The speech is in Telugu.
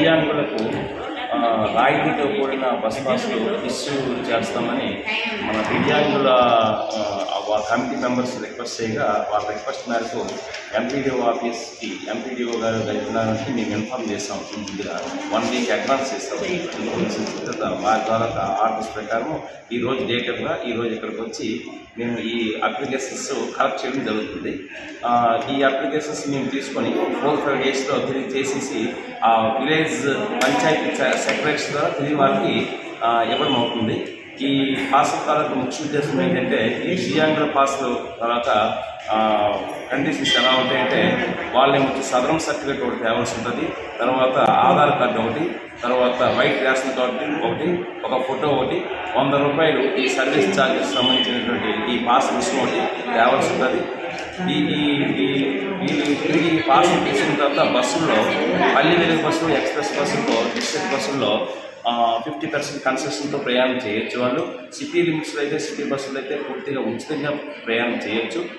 దివ్యాంగులకు రాయితీతో కూడిన బస్ పాసులు ఇష్యూ చేస్తామని మన దివ్యాంగుల కమిటీ మెంబర్స్ రిక్వెస్ట్ చేయగా వాళ్ళ రిక్వెస్ట్ మేరకు ఎంపీడీఓ ఆఫీస్కి ఎంపీడీఓ గారు వెళ్తున్నారని మేము ఇన్ఫార్మ్ చేస్తాం. ముందుగా 1 వీక్ అడ్వాన్స్ చేస్తాం. వారి ద్వారా ఆర్డర్స్ ప్రకారం ఈరోజు డేటర్గా ఈరోజు ఇక్కడికి వచ్చి మేము ఈ అప్లికేషన్స్ కలెక్ట్ చేయడం జరుగుతుంది. ఈ అప్లికేషన్స్ మేము తీసుకొని 4-5 డేస్లో తిరిగి చేసేసి ఆ విలేజ్ పంచాయతీ సెక్రటరీస్ ద్వారా తిరిగి వారికి ఇవ్వడం అవుతుంది. ఈ పాసుల తర్వాత ముఖ్య ఉద్దేశం ఏంటంటే ఈ దివ్యాంగుల పాసుల తర్వాత కండిషన్స్ ఎలా ఉంటాయంటే వాళ్ళేమో సదరం సర్టిఫికేట్ ఒకటి తేవాల్సి ఉంటుంది, తర్వాత ఆధార్ కార్డు ఒకటి, తర్వాత వైట్ రేషన్ కార్డు ఒకటి, ఒక ఫోటో ఒకటి, 100 రూపాయలు ఈ సర్వీస్ ఛార్జెస్ సంబంధించినటువంటి ఈ పాస్ విషయం ఒకటి తేవాల్సి ఉంటుంది. వీళ్ళు తిరిగి పాస్ తీసుకున్న తర్వాత బస్సుల్లో పల్లి వెలుగు బస్సులు, ఎక్స్ప్రెస్ బస్సుల్లో, డిస్ట్రిక్ట్ బస్సుల్లో 50% కన్సెషన్తో ప్రయాణం చేయొచ్చు. వాళ్ళు సిటీ లిమిట్స్లో అయితే సిటీ బస్సులు అయితే పూర్తిగా ఉచితంగా ప్రయాణం చేయొచ్చు.